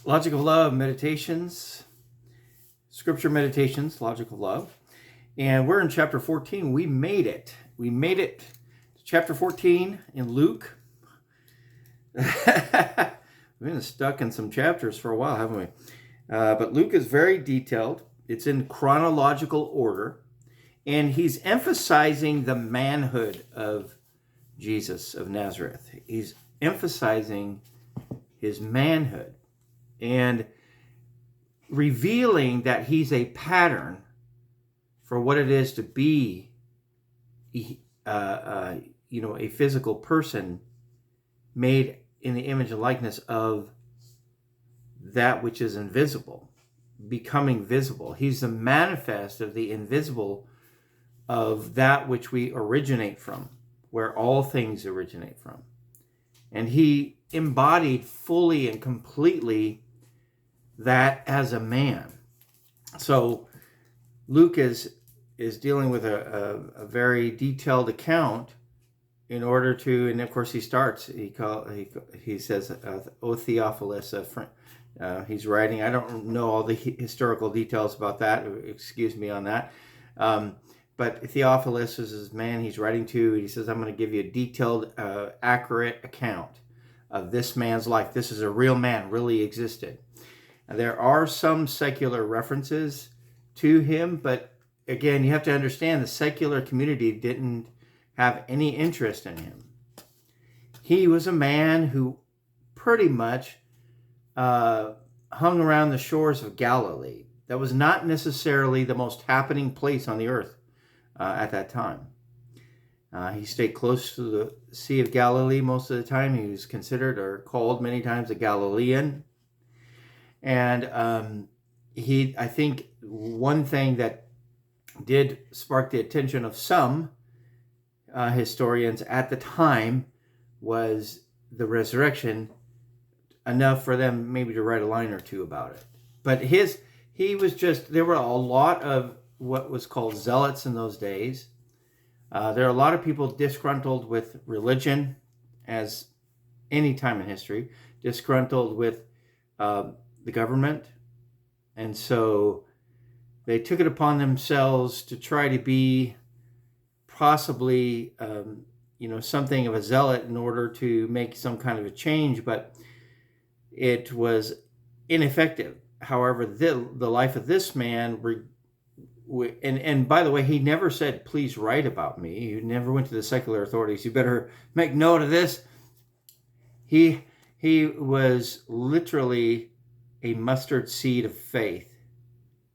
Logic of Love Meditations, Scripture Meditations, Logic of Love. And we're in chapter 14. We made it. We made it to chapter 14 in Luke. We've been stuck in some chapters for a while, haven't we? But Luke is very detailed. It's in chronological order. And he's emphasizing the manhood of Jesus of Nazareth. He's emphasizing his manhood and revealing that he's a pattern for what it is to be, a physical person made in the image and likeness of that which is invisible, becoming visible. He's the manifest of the invisible, of that which we originate from, where all things originate from. And he embodied fully and completely that as a man. So Luke is dealing with a very detailed account in order to, and of course he starts, he says, O Theophilus, he's writing, I don't know all the historical details about that, excuse me on that, but Theophilus is his man he's writing to. He says, I'm going to give you a detailed, accurate account of this man's life. This is a real man, really existed. And there are some secular references to him, but again, you have to understand the secular community didn't have any interest in him. He was a man who pretty much hung around the shores of Galilee. That was not necessarily the most happening place on the earth at that time. He stayed close to the Sea of Galilee most of the time. He was considered or called many times a Galilean. And I think one thing that did spark the attention of some historians at the time was the resurrection, enough for them maybe to write a line or two about it. But there were a lot of what was called zealots in those days. There are a lot of people disgruntled with religion, as any time in history, disgruntled with the government. And so they took it upon themselves to try to be possibly, something of a zealot in order to make some kind of a change, but it was ineffective. However, the life of this man, and by the way, he never said, please write about me. He never went to the secular authorities. You better make note of this. He was literally a mustard seed of faith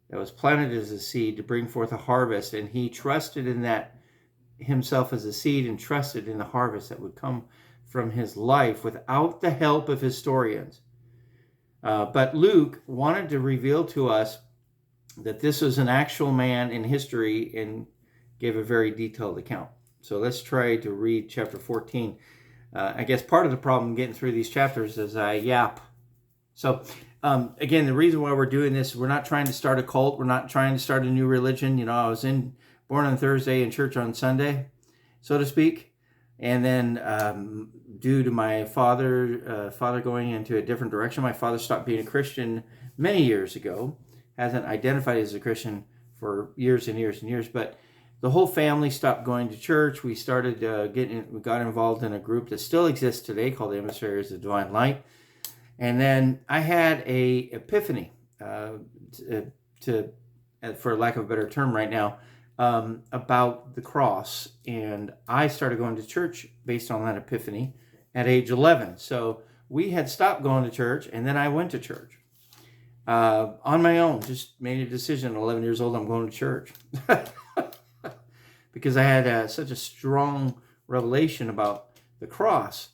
that was planted as a seed to bring forth a harvest. And he trusted in that himself as a seed and trusted in the harvest that would come from his life without the help of historians. But Luke wanted to reveal to us that this was an actual man in history and gave a very detailed account. So let's try to read chapter 14. I guess part of the problem getting through these chapters is I yap. So again, the reason why we're doing this, we're not trying to start a cult. We're not trying to start a new religion. I was born on Thursday in church on Sunday, so to speak. And then due to my father going into a different direction, my father stopped being a Christian many years ago. Hasn't identified as a Christian for years and years and years, but the whole family stopped going to church. We started we got involved in a group that still exists today called the Emissaries of Divine Light. And then I had a epiphany, for lack of a better term right now, about the cross. And I started going to church based on that epiphany at age 11. So we had stopped going to church, and then I went to church. On my own, just made a decision at 11 years old, I'm going to church. Because I had such a strong revelation about the cross,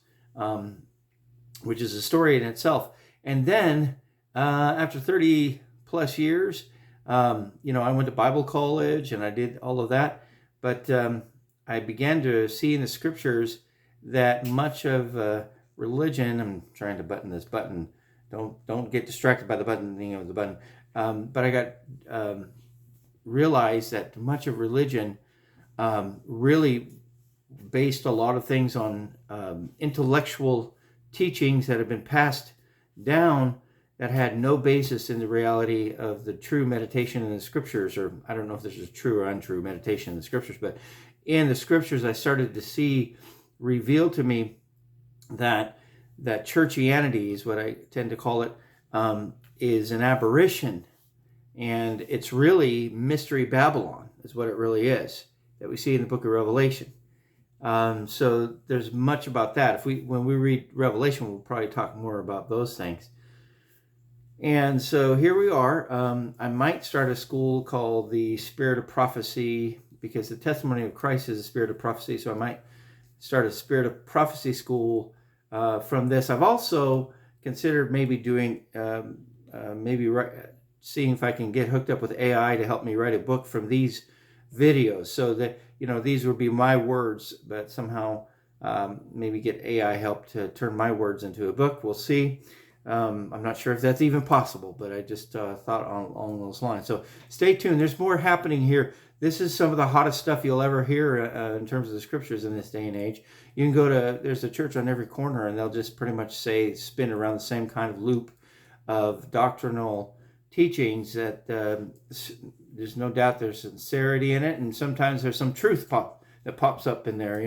which is a story in itself. And then after 30 plus years, I went to Bible college and I did all of that. But I began to see in the scriptures that much of religion, I'm trying to button this button, don't get distracted by the buttoning of the button. But I got realized that much of religion really based a lot of things on intellectual teachings that have been passed down that had no basis in the reality of the true meditation in the scriptures, or I don't know if this is true or untrue meditation in the scriptures, but in the scriptures I started to see revealed to me that churchianity is what I tend to call it, is an aberration, and it's really Mystery Babylon is what it really is that we see in the book of Revelation. So there's much about that. When we read Revelation, we'll probably talk more about those things. And so here we are. I might start a school called the Spirit of Prophecy, because the testimony of Christ is a spirit of prophecy. So I might start a Spirit of Prophecy school from this. I've also considered maybe doing, seeing if I can get hooked up with AI to help me write a book from these videos, so that, these would be my words, but somehow maybe get AI help to turn my words into a book. We'll see. I'm not sure if that's even possible, but I just thought along those lines. So stay tuned. There's more happening here. This is some of the hottest stuff you'll ever hear in terms of the scriptures in this day and age. You can go there's a church on every corner, and they'll just pretty much spin around the same kind of loop of doctrinal teachings that there's no doubt there's sincerity in it, and sometimes there's some truth that pops up in there,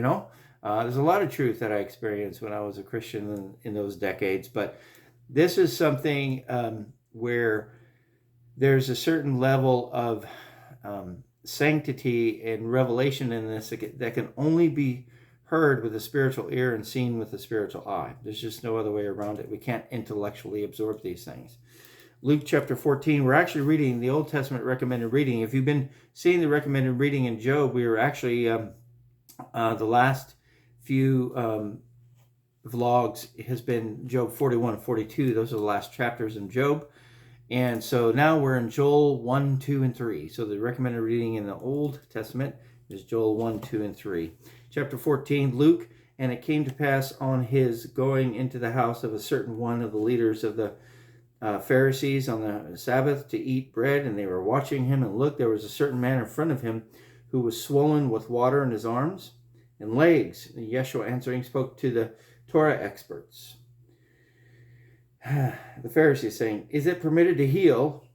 There's a lot of truth that I experienced when I was a Christian in those decades, but this is something where there's a certain level of sanctity and revelation in this that can only be heard with a spiritual ear and seen with a spiritual eye. There's just no other way around it. We can't intellectually absorb these things. Luke chapter 14, we're actually reading the Old Testament recommended reading. If you've been seeing the recommended reading in Job, we were actually, the last few vlogs has been Job 41 and 42. Those are the last chapters in Job. And so now we're in Joel 1, 2, and 3. So the recommended reading in the Old Testament is Joel 1, 2, and 3. Chapter 14, Luke, and it came to pass on his going into the house of a certain one of the leaders of the Pharisees on the Sabbath to eat bread, and they were watching him, and look, there was a certain man in front of him who was swollen with water in his arms and legs. And Yeshua answering spoke to the Torah experts. The Pharisees saying, is it permitted to heal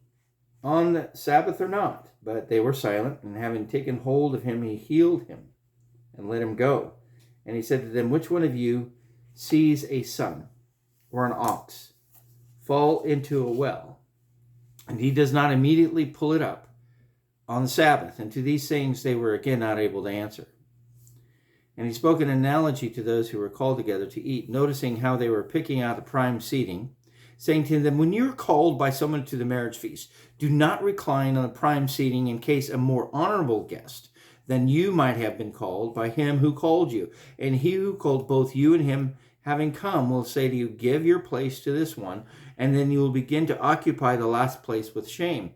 on the Sabbath or not? But they were silent, and having taken hold of him, he healed him and let him go. And he said to them, which one of you sees a son or an ox fall into a well, and he does not immediately pull it up on the Sabbath? And to these things they were again not able to answer. And he spoke an analogy to those who were called together to eat, noticing how they were picking out the prime seating, saying to them, when you're called by someone to the marriage feast, do not recline on the prime seating, in case a more honorable guest than you might have been called by him who called you. And he who called both you and him, having come, will say to you, give your place to this one, and then you will begin to occupy the last place with shame.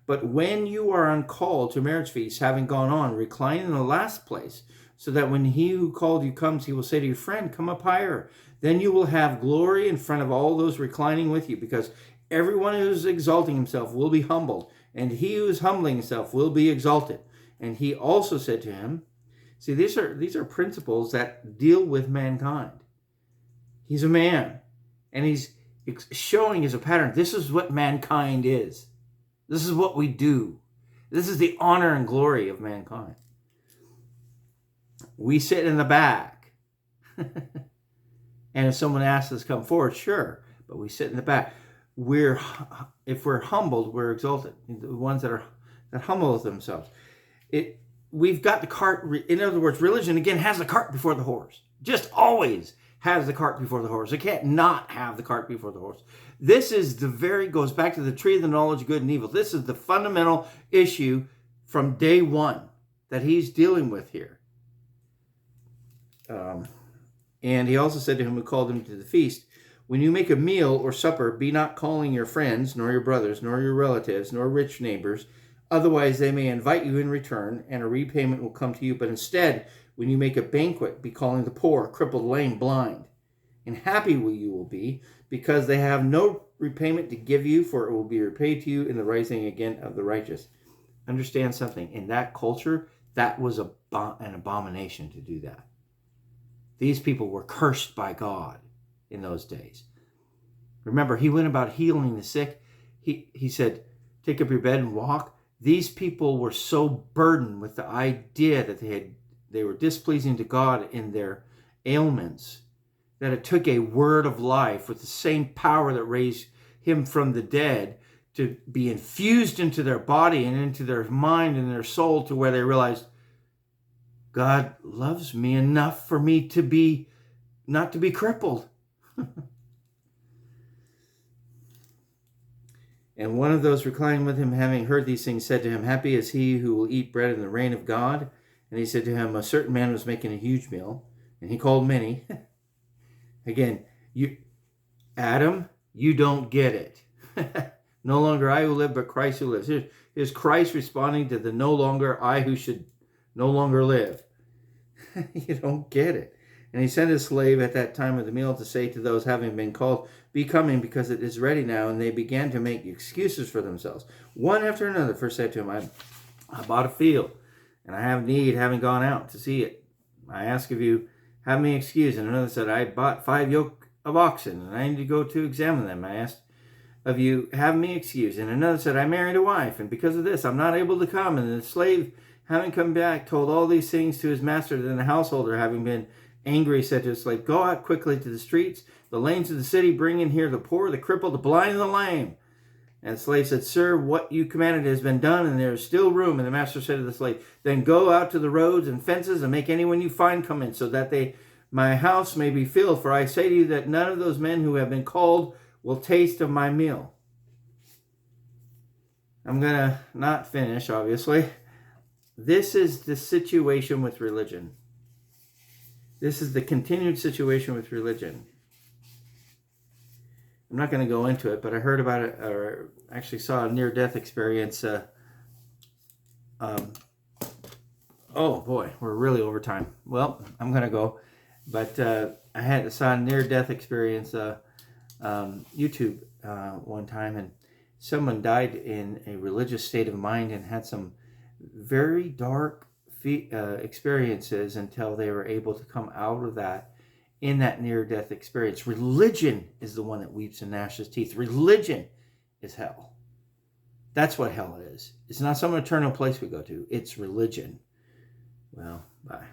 But when you are uncalled to marriage feast, having gone on, recline in the last place, so that when he who called you comes, he will say to your friend, come up higher. Then you will have glory in front of all those reclining with you, because everyone who is exalting himself will be humbled, and he who is humbling himself will be exalted. And he also said to him, see, these are principles that deal with mankind. He's a man, and he's showing as a pattern, this is what mankind is. This is what we do. This is the honor and glory of mankind. We sit in the back. And if someone asks us to come forward, sure, but we sit in the back. If we're humbled, we're exalted. The ones that humble themselves. We've got the cart. In other words, religion again has the cart before the horse. Just always has the cart before the horse. It can't not have the cart before the horse. This is goes back to the tree of the knowledge of good and evil. This is the fundamental issue from day one that he's dealing with here. And he also said to him who called him to the feast, when you make a meal or supper, be not calling your friends, nor your brothers, nor your relatives, nor rich neighbors. Otherwise they may invite you in return, and a repayment will come to you. But instead, when you make a banquet, be calling the poor, crippled, lame, blind. And happy you will be, because they have no repayment to give you, for it will be repaid to you in the rising again of the righteous. Understand something. In that culture, that was an abomination to do that. These people were cursed by God in those days. Remember, he went about healing the sick. He said, take up your bed and walk. These people were so burdened with the idea that they were displeasing to God in their ailments, that it took a word of life with the same power that raised him from the dead to be infused into their body and into their mind and their soul, to where they realized, God loves me enough for me to be not to be crippled. And one of those reclining with him, having heard these things, said to him, happy is he who will eat bread in the reign of God. And he said to him, a certain man was making a huge meal, and he called many. Again, Adam, you don't get it. No longer I who live, but Christ who lives. Here's Christ responding to the no longer I who should no longer live. You don't get it. And he sent his slave at that time of the meal to say to those having been called, be coming, because it is ready now. And they began to make excuses for themselves. One after another first said to him, I bought a field, and I have need, having gone out to see it. I ask of you, have me excused. And another said, I bought 5 yoke of oxen, and I need to go to examine them. I asked of you, have me excused. And another said, I married a wife, and because of this I'm not able to come. And the slave, having come back, told all these things to his master. Then the householder, having been angry, said to his slave, go out quickly to the streets, the lanes of the city, bring in here the poor, the crippled, the blind, and the lame. And the slave said, sir, what you commanded has been done, and there is still room. And the master said to the slave, then go out to the roads and fences, and make anyone you find come in, so that my house may be filled. For I say to you that none of those men who have been called will taste of my meal. I'm going to not finish, obviously. This is the situation with religion. This is the continued situation with religion. I'm not going to go into it, but I heard about it, or actually saw a near-death experience. Oh boy, we're really over time. Well, I'm going to go. But I saw a near-death experience YouTube one time, and someone died in a religious state of mind and had some very dark experiences until they were able to come out of that in that near-death experience. Religion is the one that weeps and gnashes teeth. Religion is hell. That's what hell is. It's not some eternal place we go to. It's religion. Well, bye.